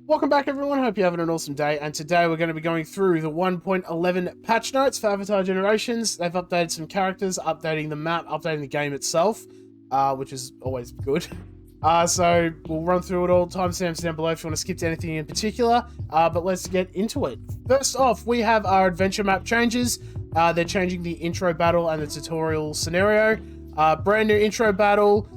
Welcome back, everyone. Hope you're having an awesome day. And today we're going to be going through the 1.11 patch notes for Avatar Generations. They've updated some characters, updating the map, updating the game itself, which is always good. So we'll run through it all. Timestamps down below if you want to skip to anything in particular. But let's get into it. First off, we have our adventure map changes. They're changing the intro battle and the tutorial scenario. Brand new intro battle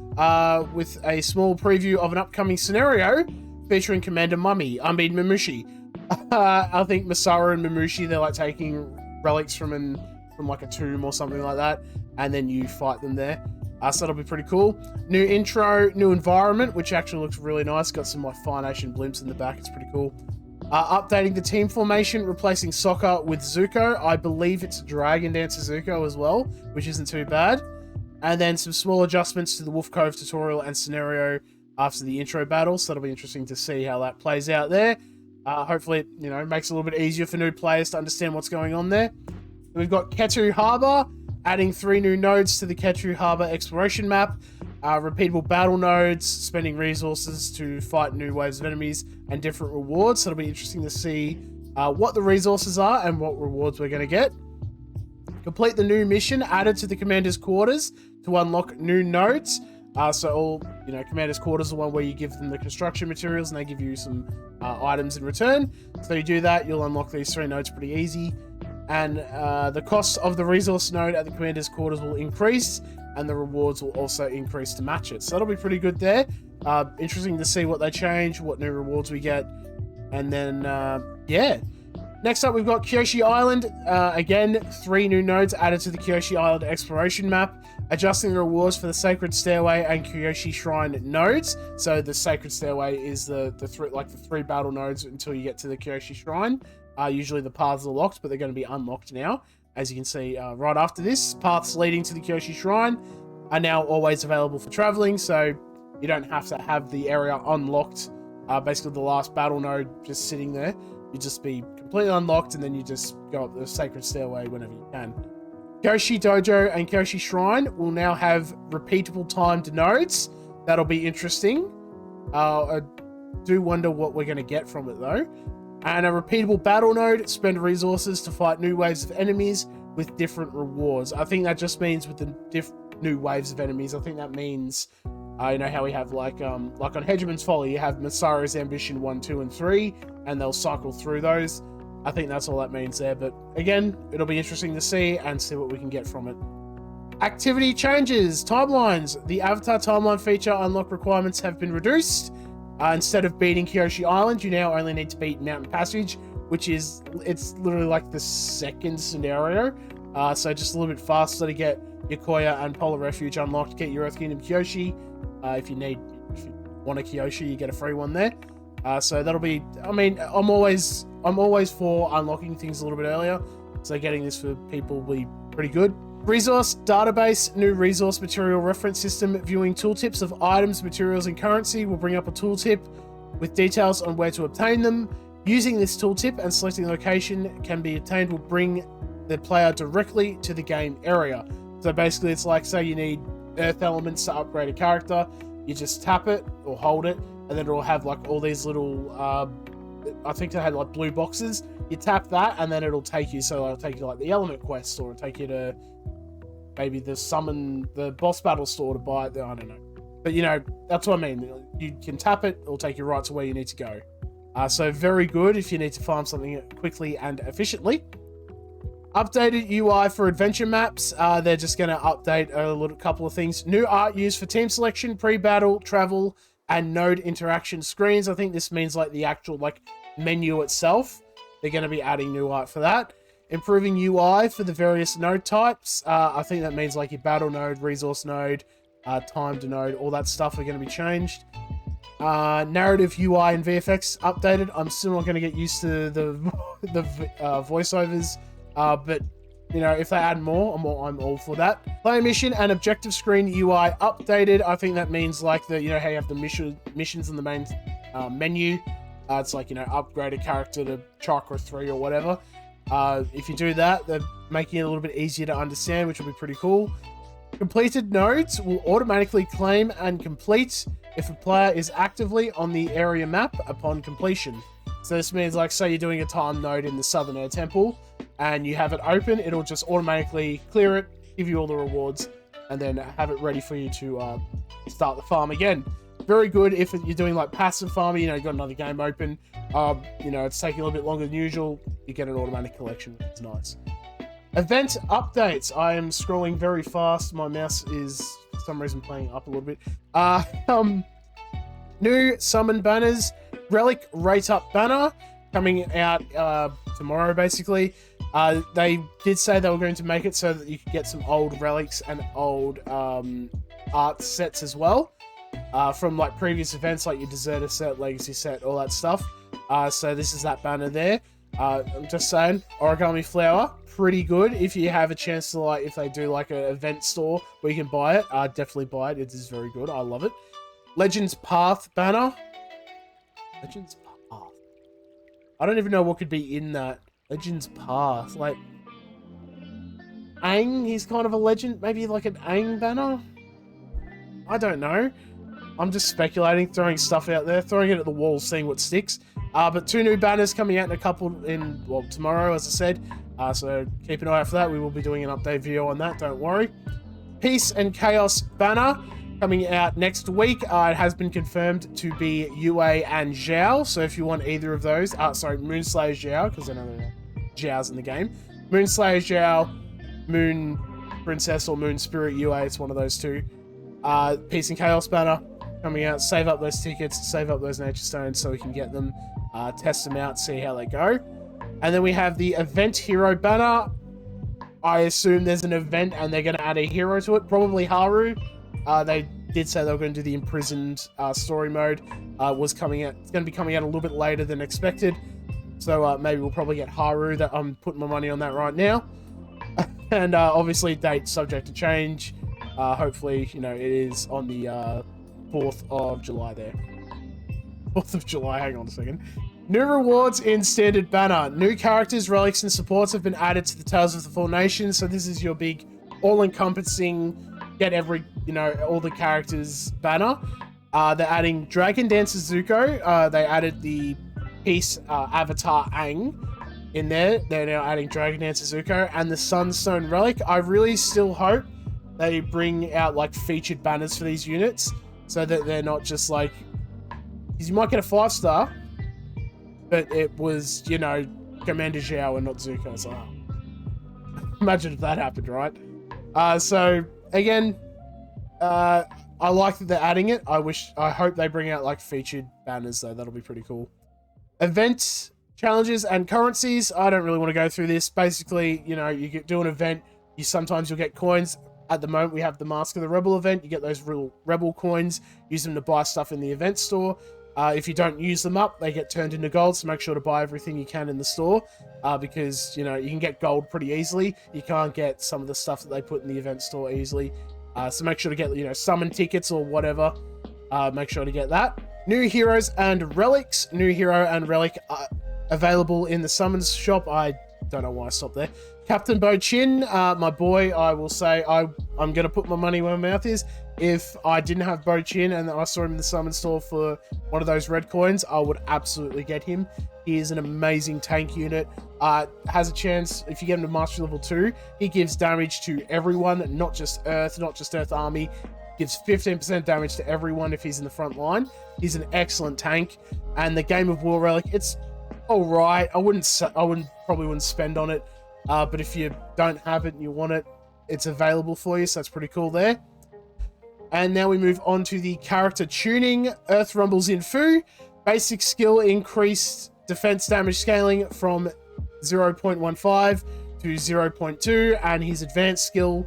with a small preview of an upcoming scenario featuring Commander Mamushi. I think Masaru and Mamushi, they're like taking relics from like a tomb or something like that, and then you fight them there. So that'll be pretty cool. New intro, new environment, which actually looks really nice. Got some like Fire Nation blimps in the back. It's pretty cool. Updating the team formation, replacing Sokka with Zuko. I believe it's Dragon Dancer Zuko as well, which isn't too bad. And then some small adjustments to the Wolf Cove tutorial and scenario after the intro battle, so that'll be interesting to see how that plays out there. Hopefully it, makes it a little bit easier for new players to understand what's going on there. We've got Ketu Harbour, adding 3 new nodes to the Ketu Harbour exploration map. Repeatable battle nodes, spending resources to fight new waves of enemies, and different rewards. So it'll be interesting to see what the resources are and what rewards we're going to get. Complete the new mission added to the Commander's Quarters to unlock new nodes. So all, Commander's Quarters are the one where you give them the construction materials and they give you some items in return. So you do that, you'll unlock these 3 nodes pretty easy. And the cost of the resource node at the Commander's Quarters will increase, and the rewards will also increase to match it. So that'll be pretty good there. Interesting to see what they change, what new rewards we get. And then, yeah. Next up, we've got Kyoshi Island. Again, 3 new nodes added to the Kyoshi Island exploration map, adjusting the rewards for the Sacred Stairway and Kyoshi Shrine nodes. So the Sacred Stairway is the 3 battle nodes until you get to the Kyoshi Shrine. Usually the paths are locked, but they're going to be unlocked now. As you can see right after this, paths leading to the Kyoshi Shrine are now always available for traveling, so you don't have to have the area unlocked. Basically, the last battle node just sitting there. You just be completely unlocked, and then you just go up the Sacred Stairway whenever you can. Kyoshi Dojo and Kyoshi Shrine will now have repeatable timed nodes. That'll be interesting. I do wonder what we're going to get from it, though. And a repeatable battle node, spend resources to fight new waves of enemies with different rewards. I think that just means with the new waves of enemies. I think that means, how we have like on Hegemon's Folly, you have Masaru's Ambition 1, 2, and 3, and they'll cycle through those. I think that's all that means there, but again, it'll be interesting to see what we can get from it. Activity changes, timelines. The Avatar timeline feature unlock requirements have been reduced. Instead of beating Kyoshi Island, you now only need to beat Mountain Passage, it's literally like the second scenario. So just a little bit faster to get Yokoya and Polar Refuge unlocked, get your Earth Kingdom Kyoshi. If you want a Kyoshi, you get a free one there. So that'll be, I'm always for unlocking things a little bit earlier. So getting this for people will be pretty good. Resource database, new resource material reference system, viewing tooltips of items, materials, and currency will bring up a tooltip with details on where to obtain them. Using this tooltip and selecting the location can be obtained will bring the player directly to the game area. So basically it's like, say you need earth elements to upgrade a character, you just tap it or hold it, and then it'll have like all these little, I think they had like blue boxes. You tap that and then it'll take you, so it'll take you to like the element quest, or it'll take you to maybe the boss battle store to buy it. I don't know. But that's what I mean. You can tap it, it'll take you right to where you need to go. So very good if you need to farm something quickly and efficiently. Updated UI for adventure maps. They're just going to update a couple of things. New art used for team selection, pre-battle, travel, and node interaction screens. I think this means like the actual menu itself. They're going to be adding new art for that. Improving UI for the various node types. I think that means like your battle node, resource node, timed node, all that stuff are going to be changed. Narrative UI and VFX updated. I'm still not going to get used to the voiceovers. But if they add more, I'm all for that. Player mission and objective screen UI updated. I think that means like how you have the missions in the main menu. It's like, upgrade a character to Chakra 3 or whatever. If you do that, they're making it a little bit easier to understand, which will be pretty cool. Completed nodes will automatically claim and complete if a player is actively on the area map upon completion. So this means, like, say you're doing a time node in the Southern Air Temple and you have it open, it'll just automatically clear it, give you all the rewards, and then have it ready for you to start the farm again. Very good if you're doing like passive farming, you know, you've got another game open, you know, it's taking a little bit longer than usual, you get an automatic collection, which is nice. Event updates. I am scrolling very fast. My mouse is, for some reason, playing up a little bit. New summon banners. Relic Rate Up banner coming out tomorrow, basically. They did say they were going to make it so that you could get some old relics and old art sets as well. From like previous events, like your Deserter set, Legacy set, all that stuff. So this is that banner there. I'm just saying, Origami Flower, pretty good. If you have a chance to, like, if they do like an event store where you can buy it, definitely buy it. It is very good. I love it. Legends Path banner. Legends Path. I don't even know what could be in that. Legends Path. Like, Aang, he's kind of a legend. Maybe like an Aang banner? I don't know. I'm just speculating, throwing stuff out there, throwing it at the wall, seeing what sticks. But 2 new banners coming out in a couple well, tomorrow, as I said. So keep an eye out for that. We will be doing an update video on that, don't worry. Peace and Chaos banner coming out next week. It has been confirmed to be Yue and Zhao. So if you want either of those, sorry, Moonslayer Zhao, because I know there are Zhaos in the game. Moonslayer Zhao, Moon Princess or Moon Spirit Yue, it's one of those two. Peace and Chaos banner coming out. Save up those tickets, save up those nature stones so we can get them, test them out, see how they go. And then we have the event hero banner. I assume there's an event and they're going to add a hero to it, probably Haru. They did say they were going to do the imprisoned story mode. Was coming out. It's going to be coming out a little bit later than expected. So maybe we'll probably get Haru. That I'm putting my money on that right now. And obviously date subject to change. Hopefully, you know, it is on the 4th of July there. 4th of July, hang on a second. New rewards in standard banner. New characters, relics, and supports have been added to the Tales of the Four Nations. So this is your big all-encompassing, get every, you know, all the characters banner. They're adding Dragon Dancer Zuko. They added the Peace Avatar Aang in there. They're now adding Dragon Dancer Zuko and the Sunstone Relic. I really still hope they bring out like featured banners for these units so that they're not just like, because you might get a 5-star, but it was, you know, Commander Zhao and not Zuko. So imagine if that happened, right? So again, I like that they're adding it. I hope they bring out like featured banners though. That'll be pretty cool. Event challenges and currencies. I don't really want to go through this. Basically, you know, you do an event, sometimes you'll get coins. At the moment, we have the Mask of the Rebel event. You get those real Rebel coins, use them to buy stuff in the event store. If you don't use them up, they get turned into gold, so make sure to buy everything you can in the store, because, you know, you can get gold pretty easily. You can't get some of the stuff that they put in the event store easily. So make sure to get, you know, summon tickets or whatever. Make sure to get that. New heroes and relics. New hero and relic available in the summons shop. I don't know why I stopped there. Captain Boqin, my boy, I will say I'm going to put my money where my mouth is. If I didn't have Boqin and I saw him in the summon store for one of those red coins, I would absolutely get him. He is an amazing tank unit. Has a chance, if you get him to Mastery Level 2, he gives damage to everyone, not just Earth Army. Gives 15% damage to everyone if he's in the front line. He's an excellent tank. And the Game of War Relic, it's alright. I probably wouldn't spend on it. But if you don't have it and you want it, it's available for you, so that's pretty cool there. And now we move on to the character tuning. Earth Rumbles in Fu. Basic skill increased defense damage scaling from 0.15 to 0.2, and his advanced skill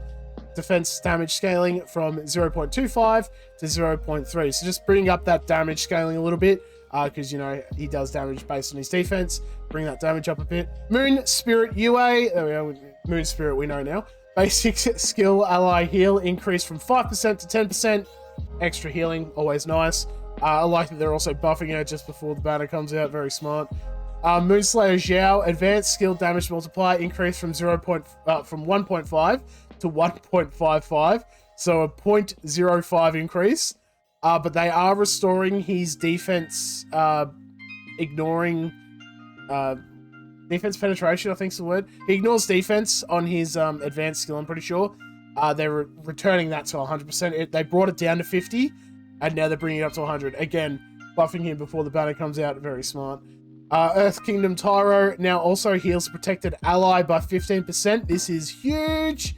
defense damage scaling from 0.25 to 0.3. So just bring up that damage scaling a little bit, because, you know, he does damage based on his defense. Bring that damage up a bit. Moon Spirit Yue. There we go. Moon Spirit we know now. Basic skill ally heal increased from 5% to 10%. Extra healing, always nice. I like that they're also buffing her just before the banner comes out. Very smart. Moonslayer Zhao, advanced skill damage multiplier increased from 1.5 to 1.55. So a 0.05 increase. but they are restoring his defense, ignoring defense penetration, I think is the word. He ignores defense on his advanced skill, I'm pretty sure. They're returning that to 100%. They brought it down to 50, and now they're bringing it up to 100. Again, buffing him before the banner comes out, very smart. Earth Kingdom Tyro now also heals protected ally by 15%. This is huge.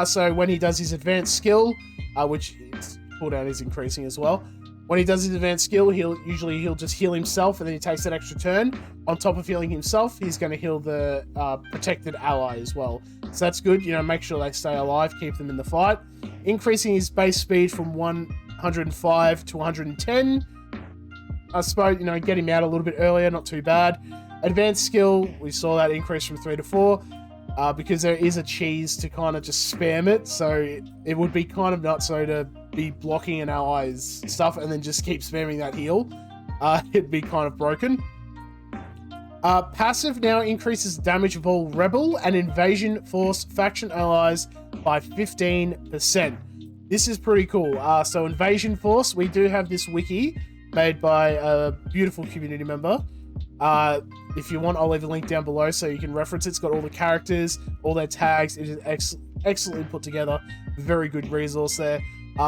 So when he does his advanced skill, which his cooldown is increasing as well, when he does his advanced skill, he'll just heal himself, and then he takes that extra turn. On top of healing himself, he's going to heal the protected ally as well. So that's good. You know, make sure they stay alive, keep them in the fight. Increasing his base speed from 105 to 110. I suppose, you know, get him out a little bit earlier, not too bad. Advanced skill, we saw that increase from 3 to 4. Because there is a cheese to kind of just spam it, so it would be kind of nutso to be blocking an ally's stuff and then just keep spamming that heal. It'd be kind of broken. Passive now increases damage of all rebel and invasion force faction allies by 15%. This is pretty cool. So invasion force, we do have this wiki made by a beautiful community member. If you want, I'll leave a link down below so you can reference it. It's got all the characters, all their tags. It is excellently put together. Very good resource there.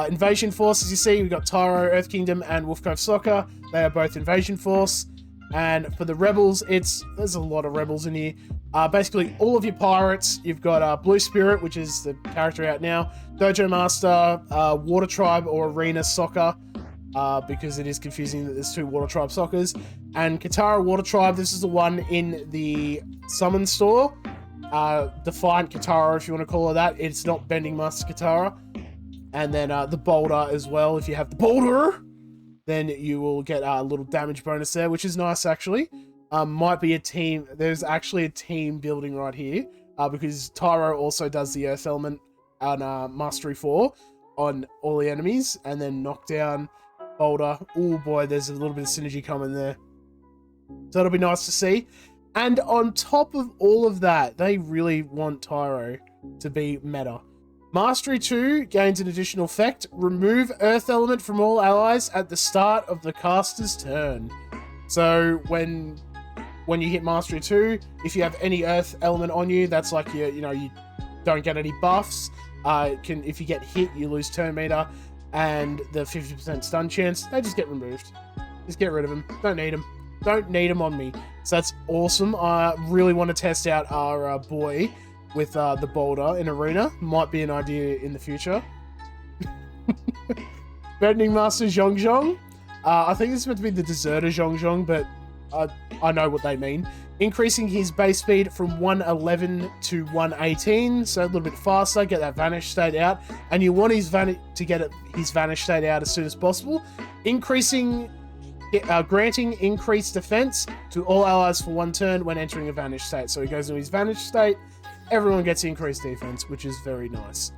Invasion Force, as you see, we've got Tyro, Earth Kingdom, and Wolf Cove Soccer. They are both Invasion Force. And for the Rebels, there's a lot of Rebels in here. Basically, all of your pirates. You've got Blue Spirit, which is the character out now, Dojo Master, Water Tribe or Arena Soccer. Because it is confusing that there's 2 Water Tribe Soccers. And Katara Water Tribe, this is the one in the Summon store. Defiant Katara, if you want to call her that. It's not Bending Master Katara. And then the Boulder as well. If you have the Boulder, then you will get a little damage bonus there, which is nice, actually. Might be a team. There's actually a team building right here. Because Tyro also does the Earth Element on Mastery 4 on all the enemies. And then Knockdown, Boulder. Oh boy, there's a little bit of synergy coming there. So it'll be nice to see. And on top of all of that, they really want Tyro to be meta. Mastery 2 gains an additional effect. Remove Earth Element from all allies at the start of the caster's turn. So when you hit Mastery 2, if you have any Earth Element on you, that's like you don't get any buffs. If you get hit, you lose turn meter. And the 50% stun chance, they just get removed. Just get rid of them. Don't need them. Don't need them on me. So that's awesome. I really want to test out our boy with the Boulder in Arena. Might be an idea in the future. Bending Master Zhong. I think this is meant to be the Deserter Zhong, but I know what they mean. Increasing his base speed from 111 to 118, so a little bit faster, get that Vanish state out, and you want his Vanish state out as soon as possible. Granting increased defense to all allies for 1 turn when entering a Vanish state. So he goes into his Vanish state, everyone gets increased defense, which is very nice.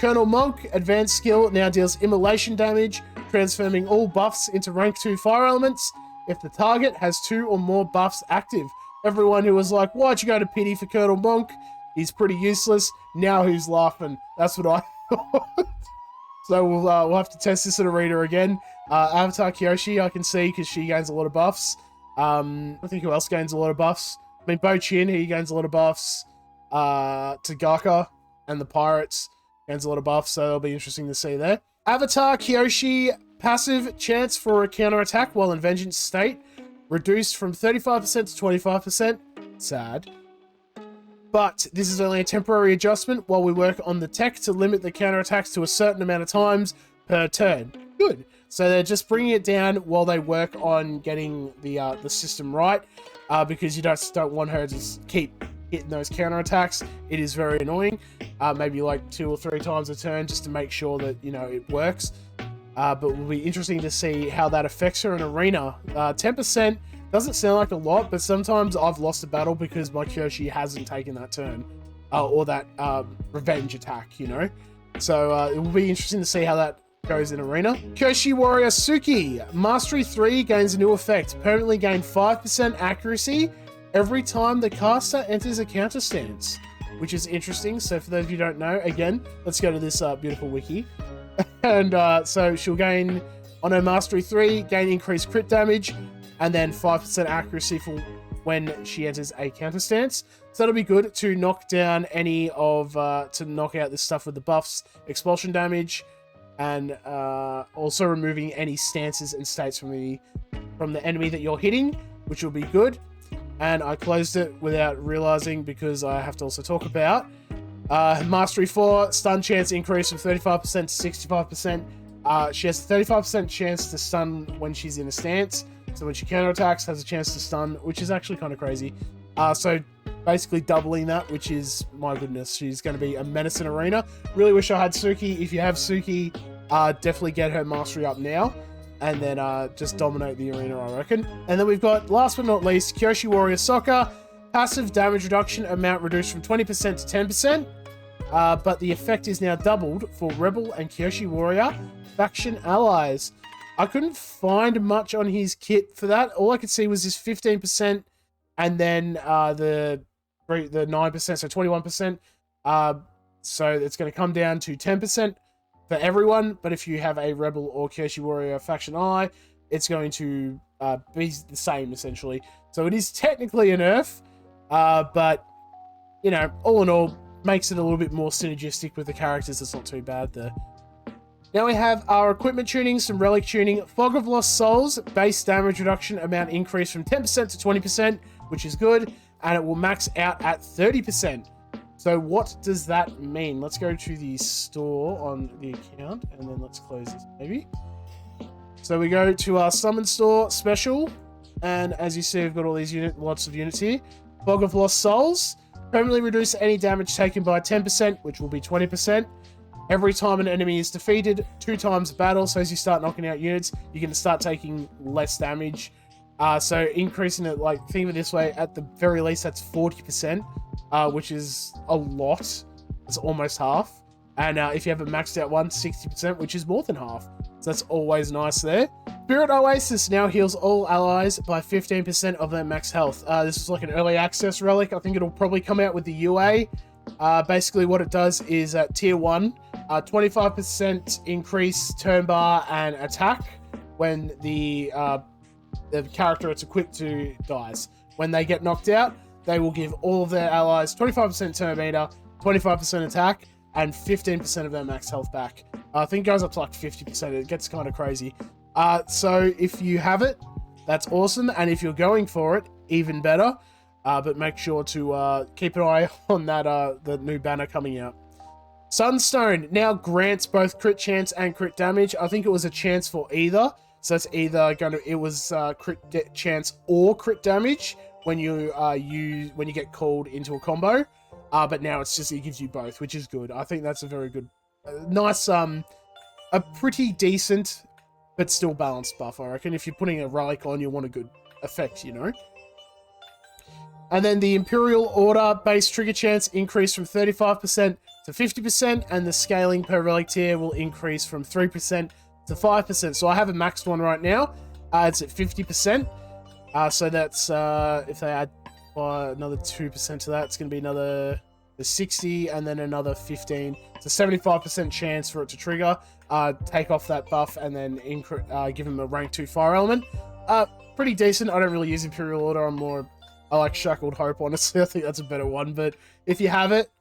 Colonel Monk, advanced skill, now deals immolation damage, transforming all buffs into rank 2 fire elements. If the target has 2 or more buffs active. Everyone who was like, why'd you go to pity for Colonel Monk? He's pretty useless. Now who's laughing? That's what I thought. So we'll have to test this in Arena again. Avatar Kyoshi, I can see, because she gains a lot of buffs. I think who else gains a lot of buffs? I mean, Boqin, he gains a lot of buffs. Tagaka and the Pirates gains a lot of buffs, so it'll be interesting to see there. Avatar Kyoshi, passive chance for a counterattack while in Vengeance state, reduced from 35% to 25%. Sad. But this is only a temporary adjustment while we work on the tech to limit the counterattacks to a certain amount of times per turn. Good. So they're just bringing it down while they work on getting the system right, because you just don't want her to just keep hitting those counterattacks. It is very annoying. Maybe like 2 or 3 times a turn just to make sure that, it works. But it will be interesting to see how that affects her in Arena. 10% doesn't sound like a lot, but sometimes I've lost a battle because my Kyoshi hasn't taken that turn. Or that revenge attack, So it will be interesting to see how that goes in Arena. Kyoshi Warrior Suki. Mastery 3 gains a new effect. Permanently gain 5% accuracy every time the caster enters a counter stance, which is interesting. So for those of you who don't know, again, let's go to this beautiful wiki. And so she'll gain, on her Mastery 3, gain increased crit damage, and then 5% accuracy for when she enters a counter stance. So that'll be good to knock down any of, to knock out this stuff with the buffs, expulsion damage, and also removing any stances and states from the enemy that you're hitting, which will be good. And I closed it without realizing because I have to also talk about Mastery 4, stun chance increase from 35% to 65%. She has a 35% chance to stun when she's in a stance. So when she counterattacks, has a chance to stun, which is actually kind of crazy. So basically doubling that, which is, my goodness, she's going to be a menace in arena. Really wish I had Suki. If you have Suki, definitely get her mastery up now. And then just dominate the arena, I reckon. And then we've got, last but not least, Kyoshi Warrior Soccer. Passive damage reduction amount reduced from 20% to 10%. But the effect is now doubled for Rebel and Kyoshi Warrior faction allies. I couldn't find much on his kit for that. All I could see was this 15% and then the 9%, so 21%. So it's going to come down to 10% for everyone, but if you have a Rebel or Kyoshi Warrior faction ally, it's going to be the same, essentially. So it is technically a nerf, but, you know, all in all, makes it a little bit more synergistic with the characters. It's not too bad there. Now we have our equipment tuning, some relic tuning. Fog of Lost Souls, base damage reduction amount increase from 10% to 20%, which is good, and it will max out at 30%. So what does that mean? Let's go to the store on the account, and then let's close this, maybe. So we go to our summon store special, and as you see, we've got all these lots of units here. Fog of Lost Souls, permanently reduce any damage taken by 10%, which will be 20%. Every time an enemy is defeated, 2 times a battle. So as you start knocking out units, you're going to start taking less damage. So increasing it, like, think of it this way, at the very least, that's 40%. Which is a lot. It's almost half. And if you have a maxed out one, 60%, which is more than half. So that's always nice there. Spirit Oasis now heals all allies by 15% of their max health. This is like an early access relic. I think it'll probably come out with the UA. Basically what it does is at tier 1, 25% increase turn bar and attack when the character it's equipped to dies. When they get knocked out, they will give all of their allies 25% turn meter, 25% attack, and 15% of their max health back. I think it goes up to like 50%. It gets kind of crazy. So if you have it, that's awesome. And if you're going for it, even better. But make sure to keep an eye on that the new banner coming out. Sunstone now grants both crit chance and crit damage. I think it was a chance for either. So it's either crit chance or crit damage when you get called into a combo, but now it's just, it gives you both, which is good. I think that's a very good, nice, a pretty decent but still balanced buff. I reckon if you're putting a relic on, you want a good effect, you know. And then the Imperial Order base trigger chance increase from 35% to 50%, and the scaling per relic tier will increase from 3% to 5%. So I have a maxed one right now. It's at 50%. So that's, if they add another 2% to that, it's going to be another 60 and then another 15. It's a 75% chance for it to trigger, take off that buff, and then give them a rank 2 fire element. Pretty decent. I don't really use Imperial Order. I like Shackled Hope, honestly. I think that's a better one. But if you have it,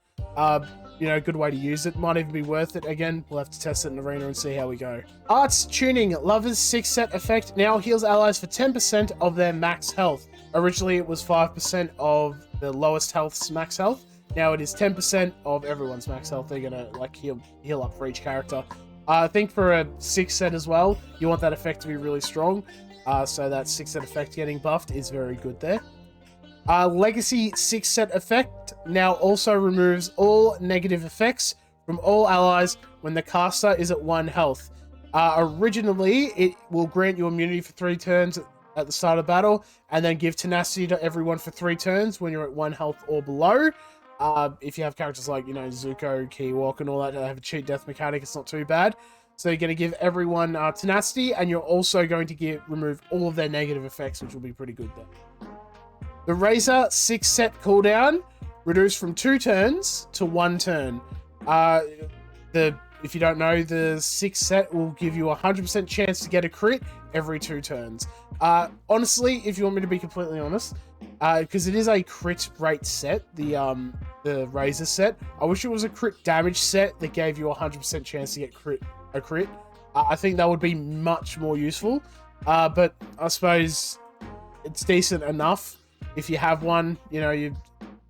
you know, good way to use it. Might even be worth it. Again, we'll have to test it in arena and see how we go. Arts Tuning. Lover's 6 set effect now heals allies for 10% of their max health. Originally, it was 5% of the lowest health's max health. Now it is 10% of everyone's max health. They're gonna like heal up for each character. I think for a 6 set as well, you want that effect to be really strong. So that 6 set effect getting buffed is very good there. Legacy 6 set effect now also removes all negative effects from all allies when the caster is at 1 health. Originally, it will grant you immunity for 3 turns at the start of battle, and then give tenacity to everyone for 3 turns when you're at 1 health or below. If you have characters like, you know, Zuko, Keywalk, and all that have a cheat death mechanic, it's not too bad. So you're going to give everyone tenacity, and you're also going to remove all of their negative effects, which will be pretty good there. The Razor 6 set cooldown reduced from 2 turns to 1 turn. The if you don't know, the 6th set will give you a 100% chance to get a crit every 2 turns. Honestly, if you want me to be completely honest, because it is a crit rate set, the Razor set, I wish it was a crit damage set that gave you a 100% chance to get a crit. I think that would be much more useful, but I suppose it's decent enough. If you have one, you know, you're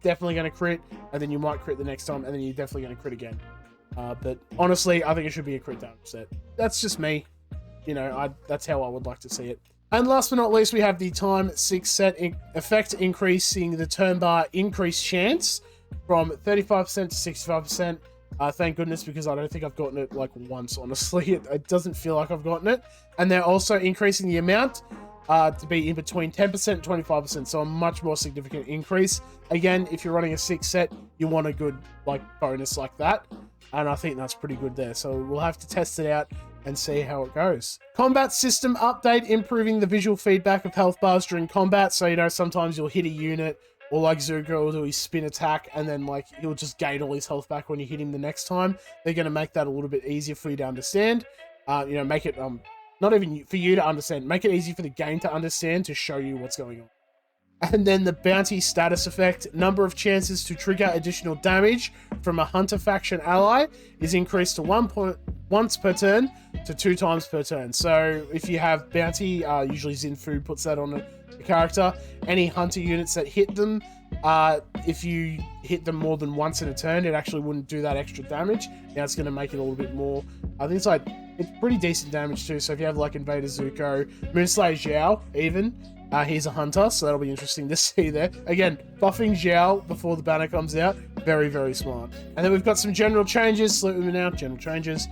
definitely going to crit, and then you might crit the next time, and then you're definitely going to crit again. But honestly, I think it should be a crit damage set. That's just me. You know, that's how I would like to see it. And last but not least, we have the time 6 set effect, increasing the turn bar increase chance from 35% to 65%. Thank goodness, because I don't think I've gotten it like once, honestly. It doesn't feel like I've gotten it. And they're also increasing the amount to be in between 10% and 25%, so a much more significant increase. Again, if you're running a 6 set, you want a good like bonus like that. And I think that's pretty good there. So we'll have to test it out and see how it goes. Combat system update, improving the visual feedback of health bars during combat. So, you know, sometimes you'll hit a unit, or like Zuko will do his spin attack, and then like he'll just gain all his health back when you hit him the next time. They're going to make that a little bit easier for you to understand. You know, make it not even for you to understand, make it easy for the game to understand, to show you what's going on. And then the bounty status effect, number of chances to trigger additional damage from a hunter faction ally is increased to once per turn to 2 times per turn. So if you have bounty, usually Zinfu puts that on a character, any hunter units that hit them, if you hit them more than once in a turn, it actually wouldn't do that extra damage. Now it's going to make it a little bit more, I think it's pretty decent damage too. So if you have like Invader Zuko, Moonslayer Zhao even, he's a hunter, so that'll be interesting to see there. Again, buffing Zhao before the banner comes out, very, very smart. And then we've got some general changes, salute them out, general changes.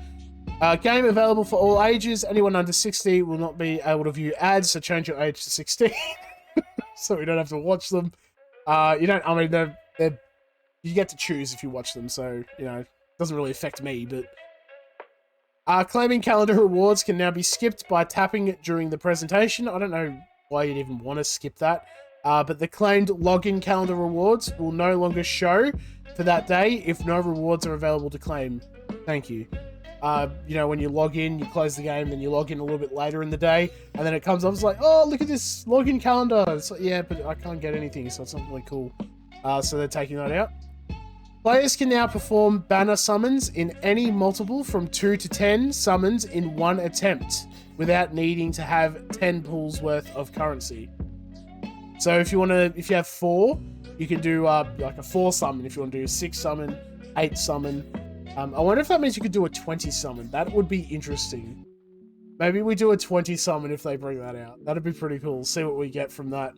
Game available for all ages. Anyone under 60 will not be able to view ads, so change your age to 16. So we don't have to watch them. You don't, I mean, they're, you get to choose if you watch them, so, you know, it doesn't really affect me, but... claiming calendar rewards can now be skipped by tapping it during the presentation. I don't know why you'd even want to skip that. But the claimed login calendar rewards will no longer show for that day if no rewards are available to claim. Thank you. You know, when you log in, you close the game, then you log in a little bit later in the day, and then it comes up, it's like, oh, look at this login calendar. It's like, yeah, but I can't get anything, so it's not really cool. So they're taking that out. Players can now perform banner summons in any multiple from 2 to 10 summons in one attempt without needing to have 10 pools worth of currency. So if you have 4, you can do like a 4 summon. If you want to do a 6 summon, 8 summon. I wonder if that means you could do a 20 summon. That would be interesting. Maybe we do a 20 summon if they bring that out. That'd be pretty cool. See what we get from that.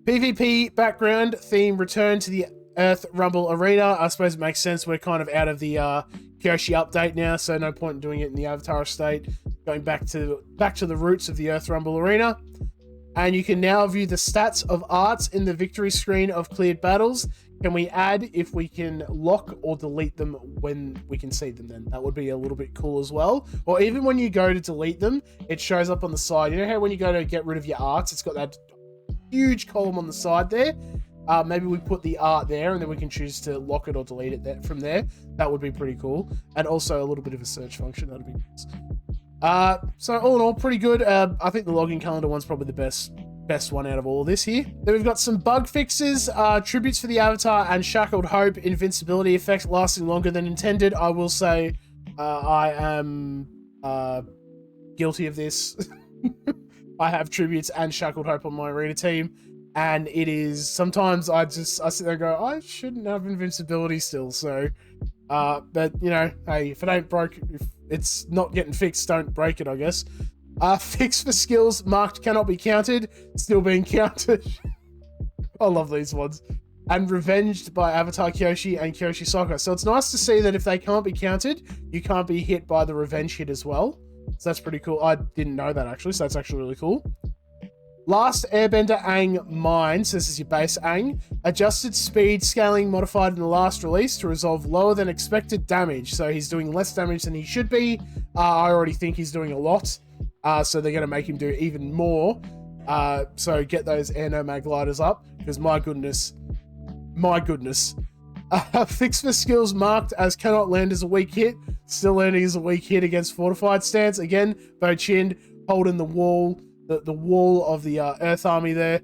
PvP background theme return to the Earth Rumble Arena. I suppose it makes sense. We're kind of out of the Kyoshi update now, so no point in doing it in the Avatar state. Going back to the roots of the Earth Rumble Arena. And you can now view the stats of arts in the victory screen of cleared battles. Can we add if we can lock or delete them when we can see them then? That would be a little bit cool as well. Or even when you go to delete them, it shows up on the side. You know how when you go to get rid of your arts, it's got that huge column on the side there? Maybe we put the art there and then we can choose to lock it or delete it from there. That would be pretty cool. And also a little bit of a search function. That'd be nice. So all in all, pretty good. I think the login calendar one's probably the best one out of all of this here. Then we've got some bug fixes, tributes for the Avatar and Shackled Hope invincibility effect lasting longer than intended. I will say I am guilty of this. I have tributes and Shackled Hope on my arena team, and it is sometimes I sit there and go, I shouldn't have invincibility still. So, but you know, hey, if it ain't broke, if it's not getting fixed, don't break it, I guess. Fix for skills marked cannot be counted, still being counted. I love these ones. And revenged by Avatar Kyoshi and Kyoshi Soccer. So it's nice to see that if they can't be counted, you can't be hit by the revenge hit as well. So that's pretty cool. I didn't know that actually, so that's actually really cool. Last Airbender Aang Mine, so this is your base Aang. Adjusted speed scaling modified in the last release to resolve lower than expected damage. So he's doing less damage than he should be. I already think he's doing a lot. So they're going to make him do even more. So get those air nomad gliders up, because my goodness, Fix for skills marked as cannot land as a weak hit. Still landing as a weak hit against fortified stance. Again, Boqin holding the wall, the wall of the Earth Army there.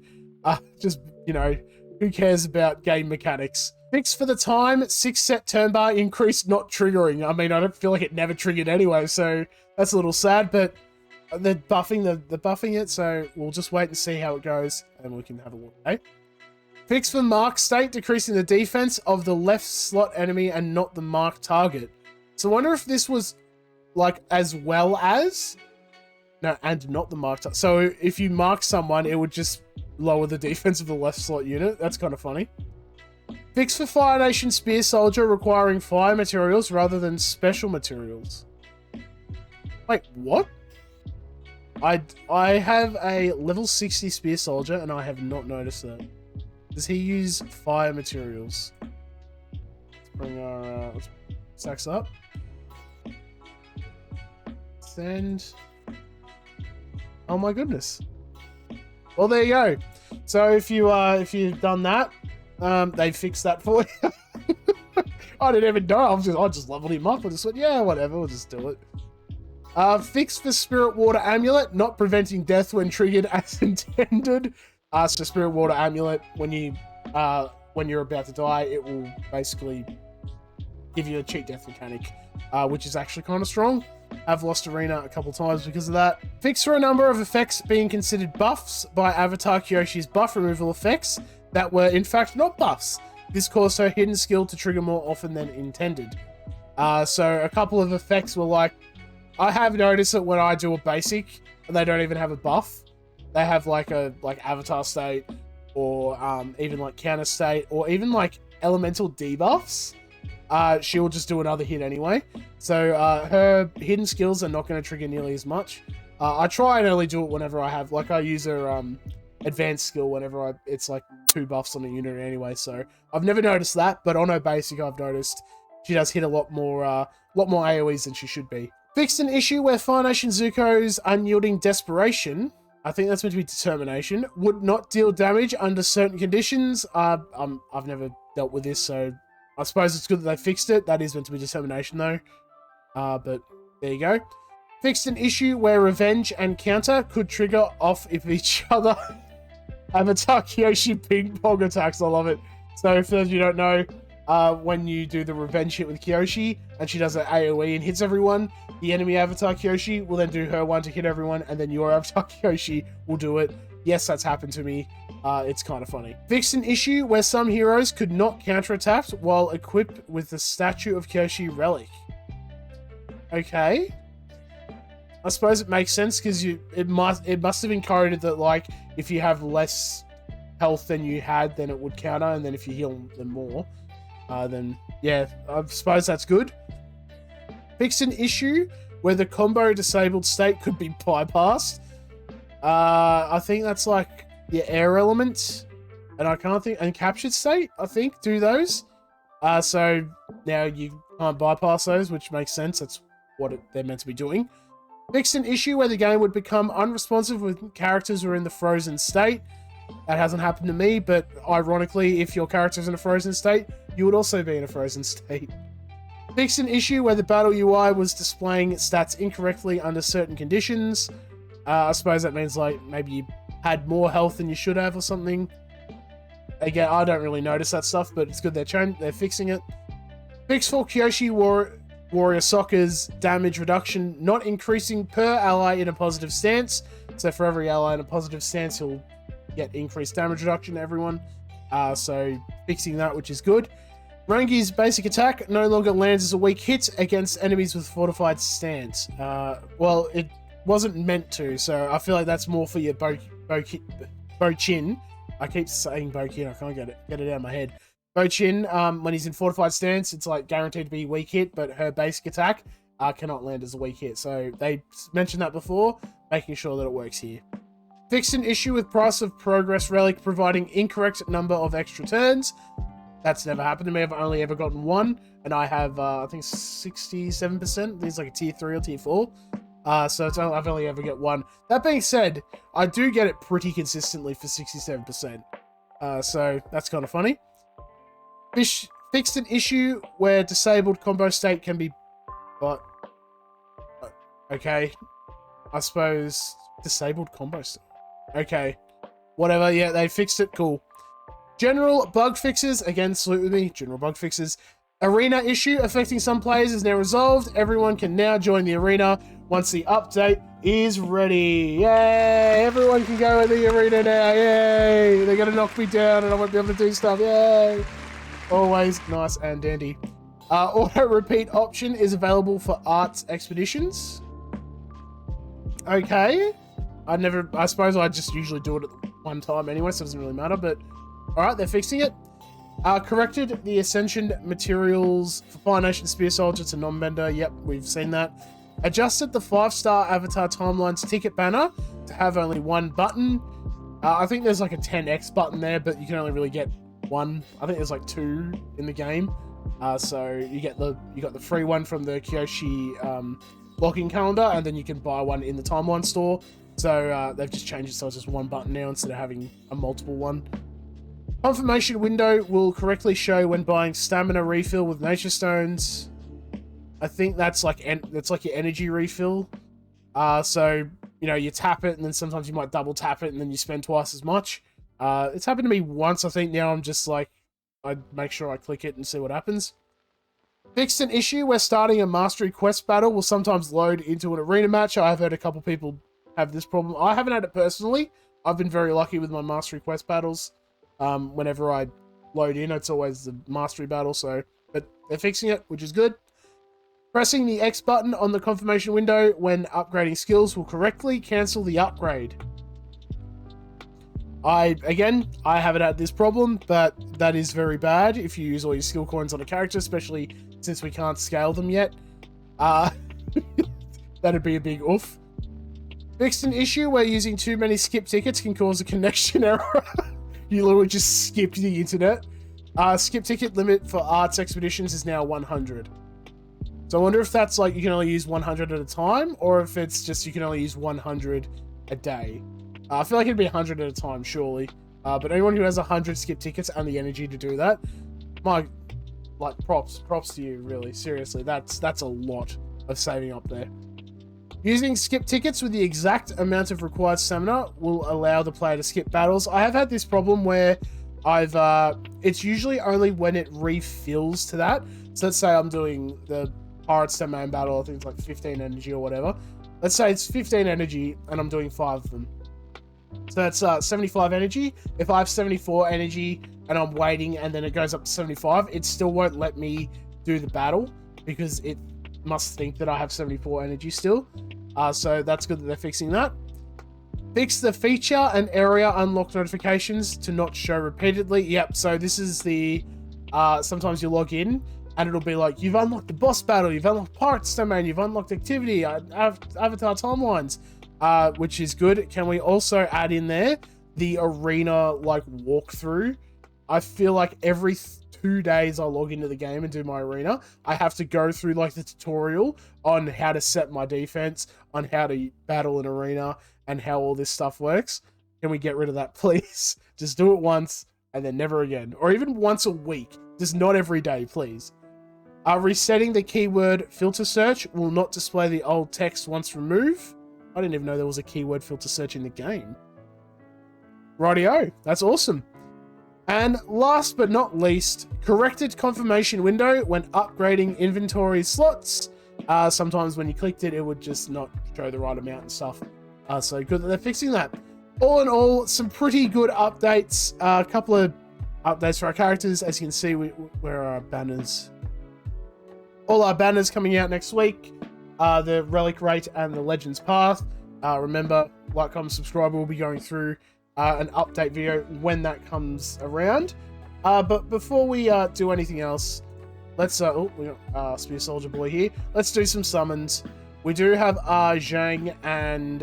Just, you know, who cares about game mechanics? Fix for the time, 6 set turn bar increase not triggering. I mean, I don't feel like it never triggered anyway, so that's a little sad, but they're buffing it, so we'll just wait and see how it goes, and we can have a look, okay? Fix for mark state, decreasing the defense of the left slot enemy and not the mark target. So I wonder if this was, like, as well as... No, and not the mark target. So if you mark someone, it would just lower the defense of the left slot unit. That's kind of funny. Fix for Fire Nation Spear Soldier requiring fire materials rather than special materials. Wait, what? I have a level 60 Spear Soldier and I have not noticed that. Does he use fire materials? Let's bring our stacks up. Send. Oh my goodness. Well, there you go. So if you've done that, they fixed that for you. I didn't even know. I just leveled him up. I just went, yeah, whatever. We'll just do it. Fix for Spirit Water Amulet, not preventing death when triggered as intended. So Spirit Water Amulet, when you're about to die, it will basically give you a cheat death mechanic, which is actually kind of strong. I've lost Arena a couple times because of that. Fix for a number of effects being considered buffs by Avatar Kyoshi's buff removal effects that were in fact not buffs. This caused her hidden skill to trigger more often than intended. So a couple of effects were like, I have noticed that when I do a basic and they don't even have a buff, they have like avatar state or even like counter state or even like elemental debuffs. She will just do another hit anyway. So her hidden skills are not going to trigger nearly as much. I try and only do it whenever I have, like I use her advanced skill whenever it's like 2 buffs on a unit anyway. So I've never noticed that, but on her basic I've noticed she does hit a lot more AoEs than she should be. Fixed an issue where Fire Nation Zuko's unyielding desperation, I think that's meant to be determination, would not deal damage under certain conditions. I've never dealt with this, so I suppose it's good that they fixed it. That is meant to be determination though. But there you go. Fixed an issue where revenge and counter could trigger off if each other. Avatar Kyoshi ping pong attacks. I love it. So for those of you who don't know, when you do the revenge hit with Kyoshi and she does an AoE and hits everyone, the enemy Avatar Kyoshi will then do her one to hit everyone, and then your Avatar Kyoshi will do it. Yes, that's happened to me. It's kind of funny. Fixed an issue where some heroes could not counterattack while equipped with the statue of Kyoshi relic. Okay. I suppose it makes sense because it must have been coded that like if you have less health than you had, then it would counter, and then if you heal them more, then yeah, I suppose that's good. Fix an issue where the combo disabled state could be bypassed. I think that's like the air element, and I can't think, and captured state, I think, do those. So now you can't bypass those, which makes sense. That's what they're meant to be doing. Fix an issue where the game would become unresponsive when characters were in the frozen state. That hasn't happened to me, but ironically, if your character's in a frozen state, you would also be in a frozen state. Fix an issue where the battle UI was displaying stats incorrectly under certain conditions. I suppose that means like maybe you had more health than you should have or something. Again, I don't really notice that stuff, but it's good they're fixing it. Fix for Kyoshi Warrior Soccer's damage reduction not increasing per ally in a positive stance. So for every ally in a positive stance, he'll get increased damage reduction to everyone. So fixing that, which is good. Rangi's basic attack no longer lands as a weak hit against enemies with fortified stance. Well, it wasn't meant to, so I feel like that's more for your Boqin. I keep saying Boqin, I can't get it out of my head. Boqin, when he's in fortified stance, it's like guaranteed to be weak hit, but her basic attack cannot land as a weak hit. So they mentioned that before, making sure that it works here. Fixed an issue with Price of Progress Relic providing incorrect number of extra turns. That's never happened to me. I've only ever gotten one, and I have, I think, 67%. These like a tier 3 or tier 4. So I've only ever get one. That being said, I do get it pretty consistently for 67%. So that's kind of funny. Fixed an issue where disabled combo state can be... But... Okay. I suppose... Disabled combo state. Okay. Whatever, yeah, they fixed it. Cool. General bug fixes. Again, salute with me. General bug fixes. Arena issue affecting some players is now resolved. Everyone can now join the arena once the update is ready. Yay! Everyone can go in the arena now. Yay! They're going to knock me down and I won't be able to do stuff. Yay! Always nice and dandy. Auto repeat option is available for arts expeditions. Okay. I suppose I just usually do it at one time anyway, so it doesn't really matter, but alright, they're fixing it. Corrected the Ascension materials for Fire Nation Spear Soldier to non-bender. Yep, we've seen that. Adjusted the 5-star Avatar Timelines ticket banner to have only one button. I think there's like a 10x button there, but you can only really get one. I think there's like 2 in the game. So you got the free one from the Kyoshi Boqin calendar, and then you can buy one in the Timeline store. So they've just changed it so it's just one button now instead of having a multiple one. Confirmation window will correctly show when buying stamina refill with nature stones. I think that's like your energy refill. So you know, you tap it and then sometimes you might double tap it and then you spend twice as much. It's happened to me once. I think now I'm just like, I make sure I click it and see what happens. Fixed an issue where starting a mastery quest battle will sometimes load into an arena match. I've heard a couple people have this problem. I haven't had it personally. I've been very lucky with my mastery quest battles. Whenever I load in, it's always the mastery battle, so, but they're fixing it, which is good. Pressing the X button on the confirmation window when upgrading skills will correctly cancel the upgrade. I haven't had this problem, but that is very bad if you use all your skill coins on a character, especially since we can't scale them yet. That'd be a big oof. Fixed an issue where using too many skip tickets can cause a connection error. You literally just skipped the internet. Skip ticket limit for arts expeditions is now 100. So I wonder if that's like you can only use 100 at a time, or if it's just you can only use 100 a day. I feel like it'd be 100 at a time, surely. But anyone who has 100 skip tickets and the energy to do that, props to you, really. Seriously, that's a lot of saving up there. Using skip tickets with the exact amount of required stamina will allow the player to skip battles. I have had this problem where it's usually only when it refills to that. So let's say I'm doing the Pirates main battle, I think it's like 15 energy or whatever. Let's say it's 15 energy and I'm doing 5 of them. So that's 75 energy. If I have 74 energy and I'm waiting and then it goes up to 75, it still won't let me do the battle because it must think that I have 74 energy still. So that's good that they're fixing that. Fix the feature and area unlock notifications to not show repeatedly. Yep, so this is the... sometimes you log in and it'll be like, you've unlocked the boss battle, you've unlocked Pirates Domain, you've unlocked activity, Avatar Timelines, which is good. Can we also add in there the arena like walkthrough? I feel like every 2 days I log into the game and do my arena, I have to go through like the tutorial on how to set my defense, on how to battle an arena, and how all this stuff works. Can we get rid of that, please? Just do it once and then never again. Or even once a week. Just not every day, please. Resetting the keyword filter search will not display the old text once removed. I didn't even know there was a keyword filter search in the game. Rightio, that's awesome. And last but not least, corrected confirmation window when upgrading inventory slots. Sometimes when you clicked it, it would just not show the right amount and stuff. So good that they're fixing that. All in all, some pretty good updates. A couple of updates for our characters. As you can see, where are our banners? All our banners coming out next week. The Relic Rate and the Legends Path. Remember, like, comment, subscribe. We'll be going through an update video when that comes around. But before we do anything else, let's we got Spear Soldier Boy here. Let's do some summons. We do have Zhang and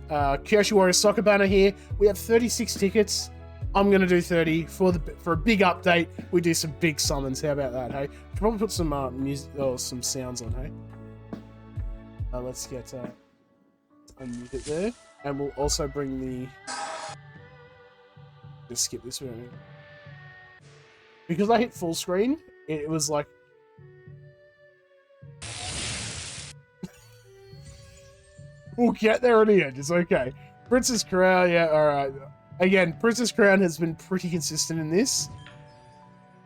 Kyoshi Warrior Soccer banner here. We have 36 tickets. I'm gonna do 30 for a big update. We do some big summons. How about that? Hey, should probably put some music or some sounds on. Hey, let's get unmute it there. And we'll also bring the... Just skip this one. Because I hit full screen, it was like... We'll get there in the end, it's okay. Princess Crown, yeah, alright. Again, Princess Crown has been pretty consistent in this.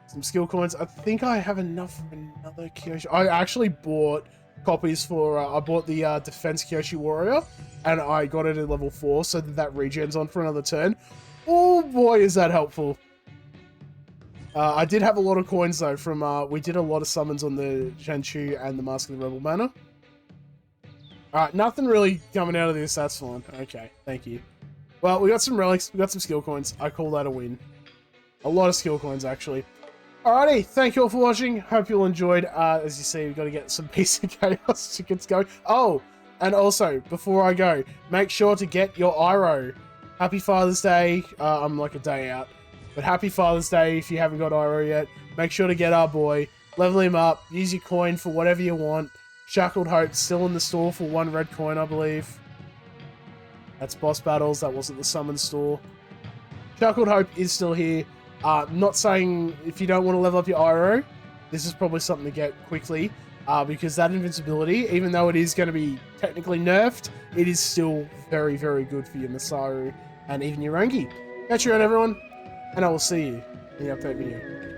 Some skill coins. I think I have enough for another Kyoshi. I actually bought copies for... I bought the Defense Kyoshi Warrior, and I got it at level 4, so that regens on for another turn. Oh boy, is that helpful. I did have a lot of coins, though, from... we did a lot of summons on the Shenchu and the Mask of the Rebel banner. Alright, nothing really coming out of this, that's fine. Okay, thank you. Well, we got some relics, we got some skill coins. I call that a win. A lot of skill coins, actually. Alrighty, thank you all for watching. Hope you all enjoyed. As you see, we've got to get some Beast of Chaos tickets going. Oh, and also, before I go, make sure to get your Iroh. Happy Father's Day. I'm like a day out. But happy Father's Day if you haven't got Iroh yet. Make sure to get our boy. Level him up. Use your coin for whatever you want. Shackled Hope still in the store for 1 red coin, I believe. That's boss battles. That wasn't the summon store. Shackled Hope is still here. Not saying if you don't want to level up your Iroh, this is probably something to get quickly. Because that invincibility, even though it is going to be technically nerfed, it is still very, very good for your Masaru and even your Rangi. Catch you around, everyone, and I will see you in the update video.